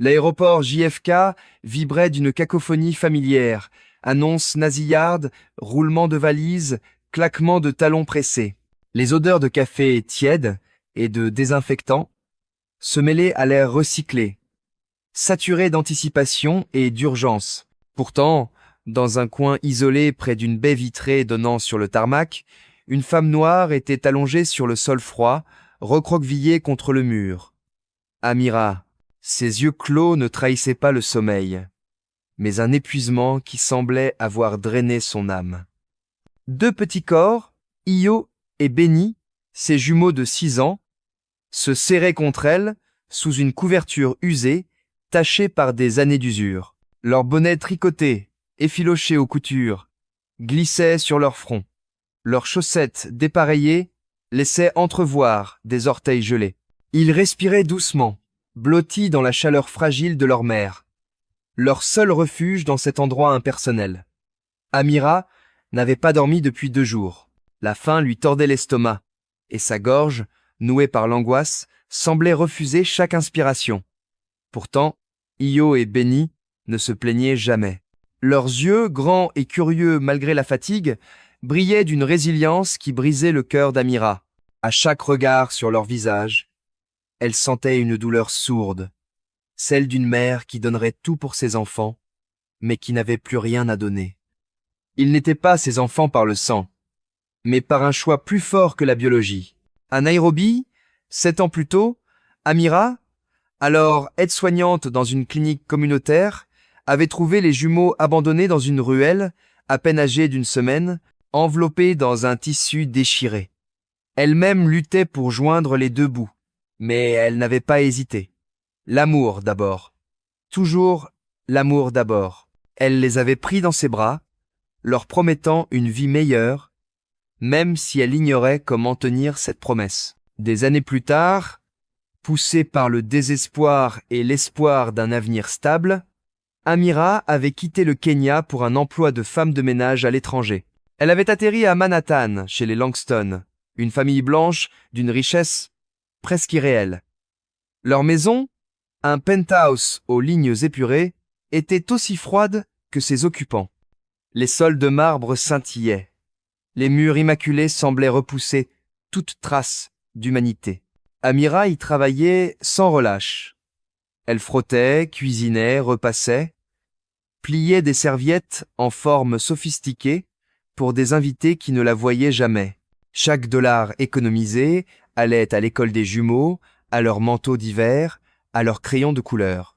L'aéroport JFK vibrait d'une cacophonie familière, annonces nasillardes, roulements de valises, claquements de talons pressés. Les odeurs de café tiède et de désinfectant se mêlaient à l'air recyclé, saturé d'anticipation et d'urgence. Pourtant, dans un coin isolé près d'une baie vitrée donnant sur le tarmac, une femme noire était allongée sur le sol froid, recroquevillée contre le mur. Amira, ses yeux clos ne trahissaient pas le sommeil, mais un épuisement qui semblait avoir drainé son âme. Deux petits corps, Io et Benny, ses jumeaux de 6 ans, se serraient contre elle sous une couverture usée, tachée par des années d'usure. Leurs bonnets tricotés, effilochés aux coutures, glissaient sur leur front. Leurs chaussettes dépareillées laissaient entrevoir des orteils gelés. Ils respiraient doucement, blottis dans la chaleur fragile de leur mère. Leur seul refuge dans cet endroit impersonnel. Amira n'avait pas dormi depuis 2 jours. La faim lui tordait l'estomac, et sa gorge, nouée par l'angoisse, semblait refuser chaque inspiration. Pourtant, Io et Benny ne se plaignaient jamais. Leurs yeux, grands et curieux malgré la fatigue, brillaient d'une résilience qui brisait le cœur d'Amira. À chaque regard sur leur visage, elle sentait une douleur sourde, celle d'une mère qui donnerait tout pour ses enfants, mais qui n'avait plus rien à donner. Ils n'étaient pas ses enfants par le sang, mais par un choix plus fort que la biologie. À Nairobi, 7 ans plus tôt, Amira, alors aide-soignante dans une clinique communautaire, avait trouvé les jumeaux abandonnés dans une ruelle, à peine âgés d'1 semaine, enveloppés dans un tissu déchiré. Elle-même luttait pour joindre les 2 bouts, mais elle n'avait pas hésité. L'amour d'abord. Toujours l'amour d'abord. Elle les avait pris dans ses bras, leur promettant une vie meilleure, même si elle ignorait comment tenir cette promesse. Des années plus tard, poussée par le désespoir et l'espoir d'un avenir stable, Amira avait quitté le Kenya pour un emploi de femme de ménage à l'étranger. Elle avait atterri à Manhattan, chez les Langston, une famille blanche d'une richesse presque irréelle. Leur maison, un penthouse aux lignes épurées, était aussi froide que ses occupants. Les sols de marbre scintillaient. Les murs immaculés semblaient repousser toute trace d'humanité. Amira y travaillait sans relâche. Elle frottait, cuisinait, repassait, pliait des serviettes en forme sophistiquée pour des invités qui ne la voyaient jamais. Chaque dollar économisé allait à l'école des jumeaux, à leurs manteaux d'hiver, à leurs crayons de couleur.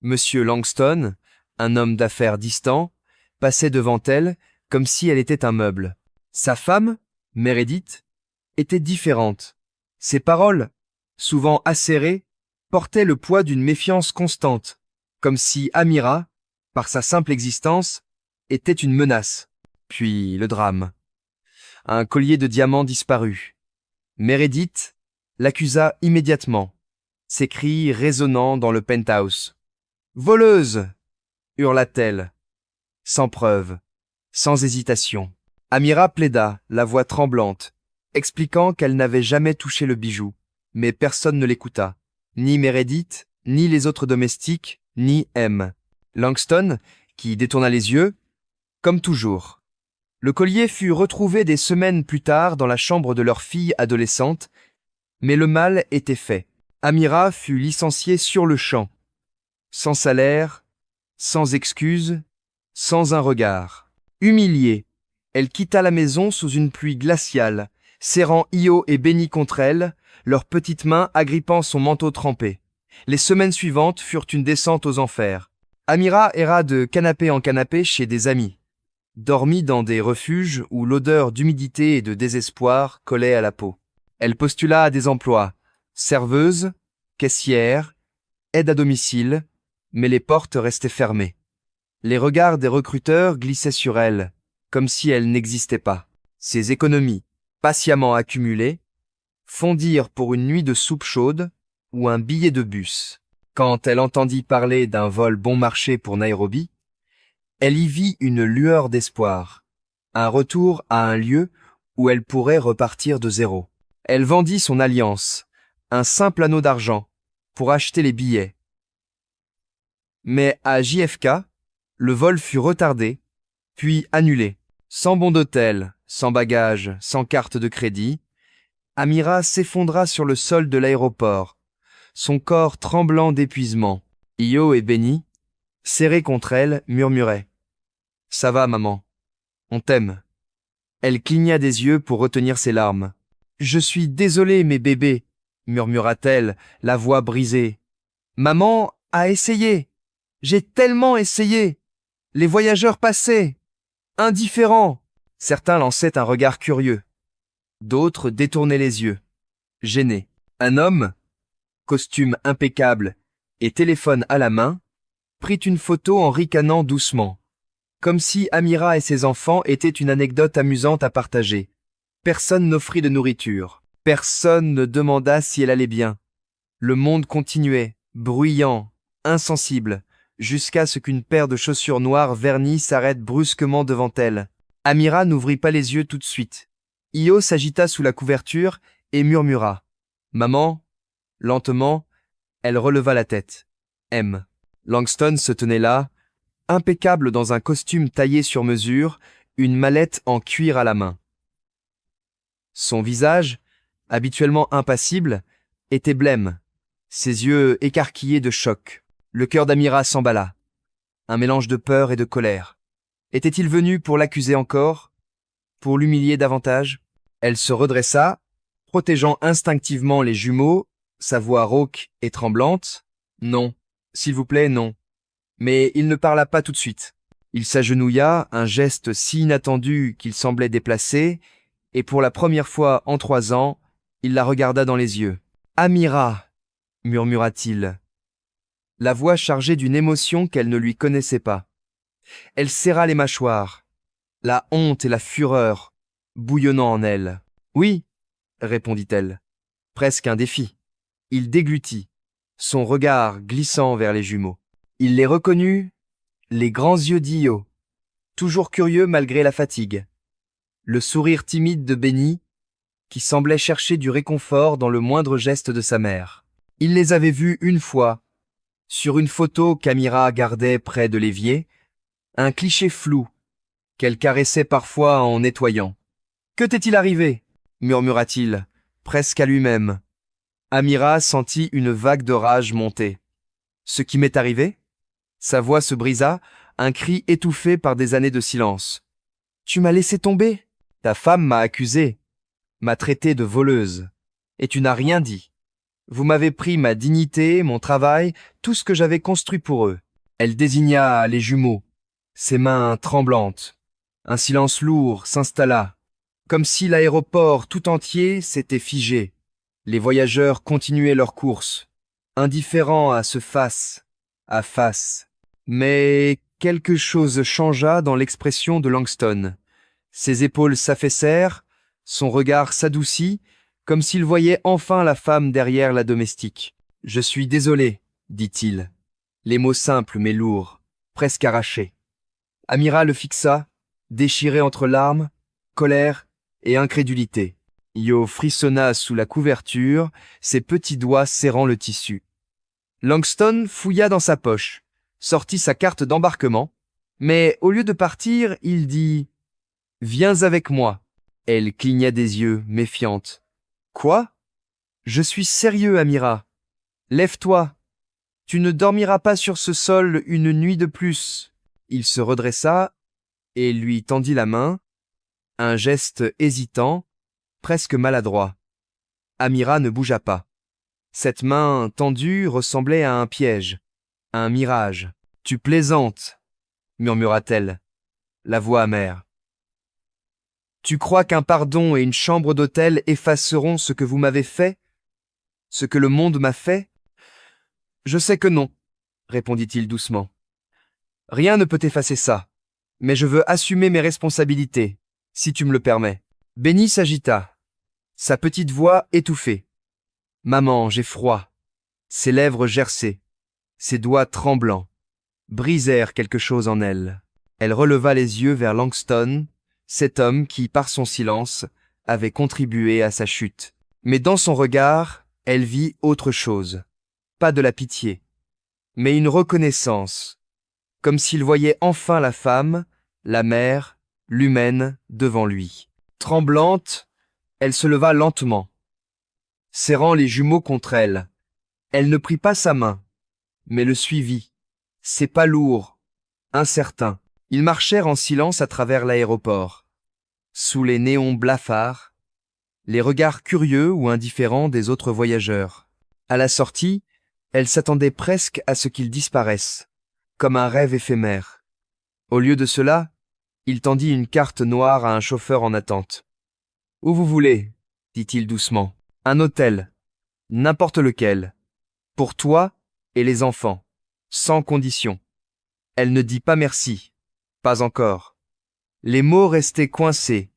Monsieur Langston, un homme d'affaires distant, passait devant elle comme si elle était un meuble. Sa femme, Meredith, était différente. Ses paroles, souvent acérées, portaient le poids d'une méfiance constante, comme si Amira, par sa simple existence, était une menace. Puis le drame. Un collier de diamants disparut. Meredith l'accusa immédiatement, ses cris résonnant dans le penthouse. « Voleuse !» hurla-t-elle, sans preuve, sans hésitation. Amira plaida, la voix tremblante, expliquant qu'elle n'avait jamais touché le bijou, mais personne ne l'écouta. Ni Meredith, ni les autres domestiques, ni M. Langston, qui détourna les yeux, comme toujours. Le collier fut retrouvé des semaines plus tard dans la chambre de leur fille adolescente, mais le mal était fait. Amira fut licenciée sur le champ, sans salaire, sans excuse, sans un regard. Humiliée, elle quitta la maison sous une pluie glaciale, serrant Io et Benny contre elle, leurs petites mains agrippant son manteau trempé. Les semaines suivantes furent une descente aux enfers. Amira erra de canapé en canapé chez des amis, dormit dans des refuges où l'odeur d'humidité et de désespoir collait à la peau. Elle postula à des emplois, serveuse, caissière, aide à domicile, mais les portes restaient fermées. Les regards des recruteurs glissaient sur elle, comme si elle n'existait pas. Ses économies, patiemment accumulées, fondirent pour une nuit de soupe chaude ou un billet de bus. Quand elle entendit parler d'un vol bon marché pour Nairobi, elle y vit une lueur d'espoir, un retour à un lieu où elle pourrait repartir de zéro. Elle vendit son alliance, un simple anneau d'argent, pour acheter les billets. Mais à JFK, le vol fut retardé, puis annulé. Sans bon d'hôtel, sans bagages, sans carte de crédit, Amira s'effondra sur le sol de l'aéroport, son corps tremblant d'épuisement. Io et Benny, serrés contre elle, murmuraient. « Ça va, maman. On t'aime. » Elle cligna des yeux pour retenir ses larmes. « Je suis désolée, mes bébés, » murmura-t-elle, la voix brisée. « Maman a essayé. J'ai tellement essayé. Les voyageurs passaient. Indifférents. » Certains lançaient un regard curieux. D'autres détournaient les yeux, gênés. Un homme, costume impeccable et téléphone à la main, prit une photo en ricanant doucement, comme si Amira et ses enfants étaient une anecdote amusante à partager. Personne n'offrit de nourriture. Personne ne demanda si elle allait bien. Le monde continuait, bruyant, insensible, jusqu'à ce qu'une paire de chaussures noires vernies s'arrête brusquement devant elle. Amira n'ouvrit pas les yeux tout de suite. Io s'agita sous la couverture et murmura. « Maman ?» Lentement, elle releva la tête. M. Langston se tenait là, impeccable dans un costume taillé sur mesure, une mallette en cuir à la main. Son visage, habituellement impassible, était blême, ses yeux écarquillés de choc. Le cœur d'Amira s'emballa. Un mélange de peur et de colère. Était-il venu pour l'accuser encore? Pour l'humilier davantage? Elle se redressa, protégeant instinctivement les jumeaux, sa voix rauque et tremblante. « Non, s'il vous plaît, non. » Mais il ne parla pas tout de suite. Il s'agenouilla, un geste si inattendu qu'il semblait déplacé, et pour la première fois en 3 ans, il la regarda dans les yeux. « Amira !» murmura-t-il, la voix chargée d'une émotion qu'elle ne lui connaissait pas. Elle serra les mâchoires, la honte et la fureur bouillonnant en elle. « Oui, » répondit-elle, presque un défi. Il déglutit, son regard glissant vers les jumeaux. Il les reconnut, les grands yeux d'Io, toujours curieux malgré la fatigue. Le sourire timide de Benny, qui semblait chercher du réconfort dans le moindre geste de sa mère. Il les avait vus une fois, sur une photo qu'Amira gardait près de l'évier, un cliché flou, qu'elle caressait parfois en nettoyant. « Que t'est-il arrivé ?» murmura-t-il, presque à lui-même. Amira sentit une vague de rage monter. « Ce qui m'est arrivé ?» Sa voix se brisa, un cri étouffé par des années de silence. « Tu m'as laissé tomber. Ta femme m'a accusé, m'a traité de voleuse, et tu n'as rien dit. Vous m'avez pris ma dignité, mon travail, tout ce que j'avais construit pour eux. » Elle désigna les jumeaux, ses mains tremblantes. Un silence lourd s'installa, comme si l'aéroport tout entier s'était figé. Les voyageurs continuaient leur course, indifférents à ce face à face. Mais quelque chose changea dans l'expression de Langston. Ses épaules s'affaissèrent, son regard s'adoucit, comme s'il voyait enfin la femme derrière la domestique. « Je suis désolé, » dit-il, les mots simples mais lourds, presque arrachés. Amira le fixa, déchiré entre larmes, colère et incrédulité. Io frissonna sous la couverture, ses petits doigts serrant le tissu. Langston fouilla dans sa poche, sortit sa carte d'embarquement, mais au lieu de partir, il dit « Viens avec moi ». Elle cligna des yeux, méfiante. « Quoi ? Je suis sérieux, Amira. Lève-toi. Tu ne dormiras pas sur ce sol une nuit de plus. » Il se redressa et lui tendit la main, un geste hésitant, presque maladroit. Amira ne bougea pas. Cette main tendue ressemblait à un piège, à un mirage. « Tu plaisantes, » murmura-t-elle, la voix amère. « Tu crois qu'un pardon et une chambre d'hôtel effaceront ce que vous m'avez fait? Ce que le monde m'a fait? » « Je sais que non, » répondit-il doucement. « Rien ne peut effacer ça, mais je veux assumer mes responsabilités, si tu me le permets. » Benny s'agita, sa petite voix étouffée. « Maman, j'ai froid. » Ses lèvres gercées, ses doigts tremblants, brisèrent quelque chose en elle. Elle releva les yeux vers Langston, cet homme qui, par son silence, avait contribué à sa chute. Mais dans son regard, elle vit autre chose. Pas de la pitié, mais une reconnaissance, comme s'il voyait enfin la femme, la mère, l'humaine devant lui. Tremblante, elle se leva lentement, serrant les jumeaux contre elle. Elle ne prit pas sa main, mais le suivit, ses pas lourds, incertains. Ils marchèrent en silence à travers l'aéroport, sous les néons blafards, les regards curieux ou indifférents des autres voyageurs. À la sortie, elle s'attendait presque à ce qu'ils disparaissent, comme un rêve éphémère. Au lieu de cela, il tendit une carte noire à un chauffeur en attente. « Où vous voulez ?» dit-il doucement. « Un hôtel, n'importe lequel, pour toi et les enfants, sans condition. » Elle ne dit pas merci. Pas encore. Les mots restaient coincés,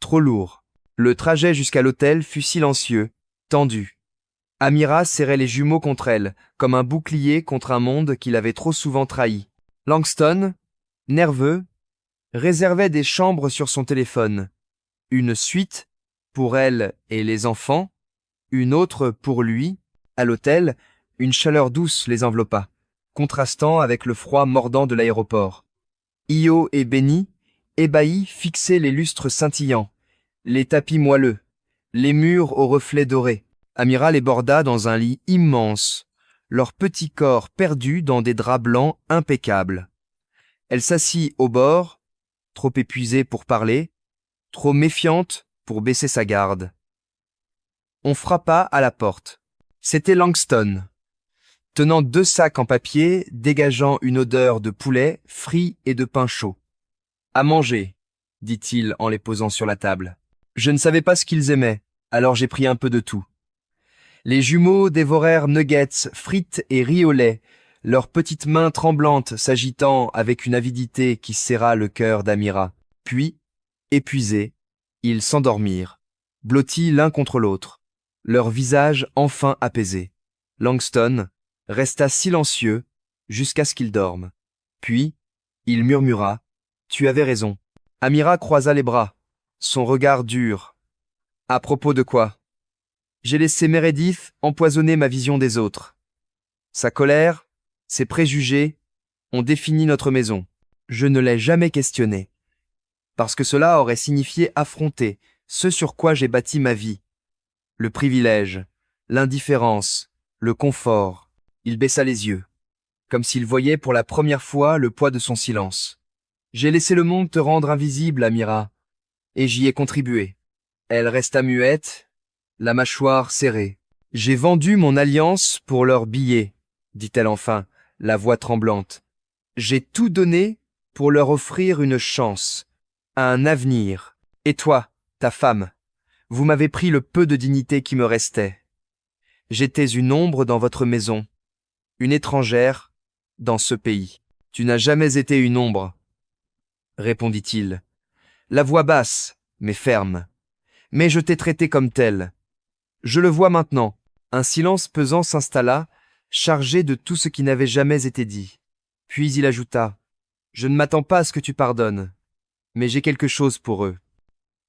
trop lourds. Le trajet jusqu'à l'hôtel fut silencieux, tendu. Amira serrait les jumeaux contre elle, comme un bouclier contre un monde qu'il avait trop souvent trahi. Langston, nerveux, réservait des chambres sur son téléphone. Une suite, pour elle et les enfants, une autre pour lui. À l'hôtel, une chaleur douce les enveloppa, contrastant avec le froid mordant de l'aéroport. Io et Benny, ébahis, fixaient les lustres scintillants, les tapis moelleux, les murs aux reflets dorés. Amira les borda dans un lit immense, leurs petits corps perdus dans des draps blancs impeccables. Elle s'assit au bord, trop épuisée pour parler, trop méfiante pour baisser sa garde. On frappa à la porte. C'était Langston, tenant 2 sacs en papier dégageant une odeur de poulet frit et de pain chaud. « À manger, » dit-il en les posant sur la table. Je ne savais pas ce qu'ils aimaient, alors j'ai pris un peu de tout. Les jumeaux dévorèrent nuggets, frites et riz au lait, leurs petites mains tremblantes s'agitant avec une avidité qui serra le cœur d'Amira. Puis, épuisés, ils s'endormirent, blottis l'un contre l'autre, leurs visages enfin apaisés. Langston resta silencieux jusqu'à ce qu'il dorme. Puis, il murmura « Tu avais raison ». Amira croisa les bras, son regard dur. « À propos de quoi ?» J'ai laissé Meredith empoisonner ma vision des autres. Sa colère, ses préjugés ont défini notre maison. Je ne l'ai jamais questionnée, parce que cela aurait signifié affronter ce sur quoi j'ai bâti ma vie. Le privilège, l'indifférence, le confort. Il baissa les yeux, comme s'il voyait pour la première fois le poids de son silence. J'ai laissé le monde te rendre invisible, Amira, et j'y ai contribué. Elle resta muette, la mâchoire serrée. « J'ai vendu mon alliance pour leur billet, » dit-elle enfin, la voix tremblante. « J'ai tout donné pour leur offrir une chance, un avenir. Et toi, ta femme, vous m'avez pris le peu de dignité qui me restait. J'étais une ombre dans votre maison, une étrangère dans ce pays. »« Tu n'as jamais été une ombre, » répondit-il, la voix basse, mais ferme. « Mais je t'ai traité comme telle. Je le vois maintenant. » Un silence pesant s'installa, chargé de tout ce qui n'avait jamais été dit. Puis il ajouta « Je ne m'attends pas à ce que tu pardonnes, mais j'ai quelque chose pour eux. »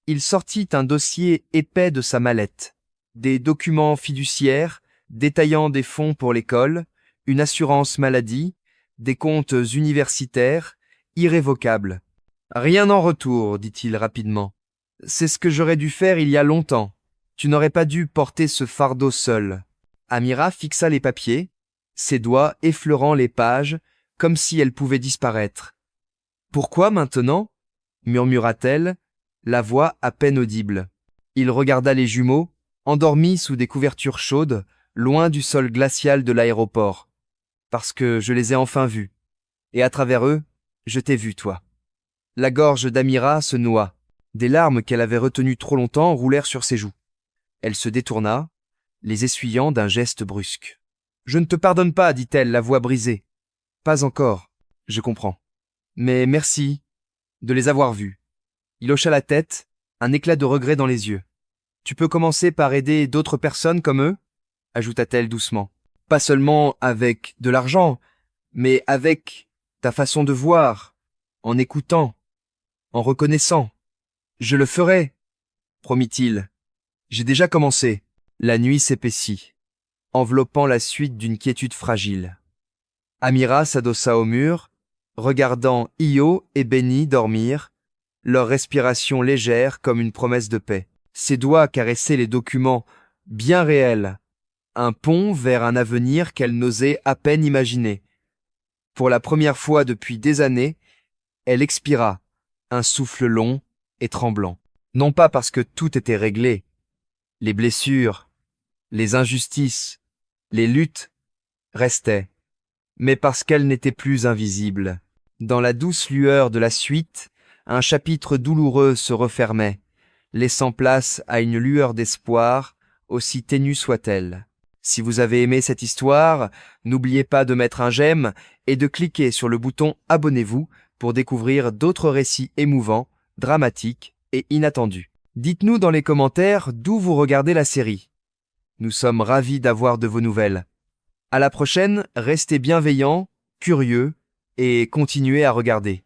Il sortit un dossier épais de sa mallette, des documents fiduciaires détaillant des fonds pour l'école, une assurance maladie, des comptes universitaires, irrévocables. « Rien en retour, dit-il rapidement. C'est ce que j'aurais dû faire il y a longtemps. Tu n'aurais pas dû porter ce fardeau seul. » Amira fixa les papiers, ses doigts effleurant les pages, comme si elles pouvaient disparaître. « Pourquoi maintenant ?» murmura-t-elle, la voix à peine audible. Il regarda les jumeaux, endormis sous des couvertures chaudes, loin du sol glacial de l'aéroport. « Parce que je les ai enfin vus. Et à travers eux, je t'ai vu, toi. » La gorge d'Amira se noua. Des larmes qu'elle avait retenues trop longtemps roulèrent sur ses joues. Elle se détourna, les essuyant d'un geste brusque. « Je ne te pardonne pas, dit-elle, la voix brisée. Pas encore, je comprends. Mais merci de les avoir vus. » Il hocha la tête, un éclat de regret dans les yeux. « Tu peux commencer par aider d'autres personnes comme eux ?» ajouta-t-elle doucement. « Pas seulement avec de l'argent, mais avec ta façon de voir, en écoutant, en reconnaissant. Je le ferai, promit-il. J'ai déjà commencé. » La nuit s'épaissit, enveloppant la suite d'une quiétude fragile. Amira s'adossa au mur, regardant Io et Benny dormir, leur respiration légère comme une promesse de paix. Ses doigts caressaient les documents bien réels, un pont vers un avenir qu'elle n'osait à peine imaginer. Pour la première fois depuis des années, elle expira, un souffle long et tremblant. Non pas parce que tout était réglé, les blessures, les injustices, les luttes restaient, mais parce qu'elle n'était plus invisible. Dans la douce lueur de la suite, un chapitre douloureux se refermait, laissant place à une lueur d'espoir, aussi ténue soit-elle. Si vous avez aimé cette histoire, n'oubliez pas de mettre un j'aime et de cliquer sur le bouton Abonnez-vous pour découvrir d'autres récits émouvants, dramatiques et inattendus. Dites-nous dans les commentaires d'où vous regardez la série. Nous sommes ravis d'avoir de vos nouvelles. À la prochaine, restez bienveillants, curieux et continuez à regarder.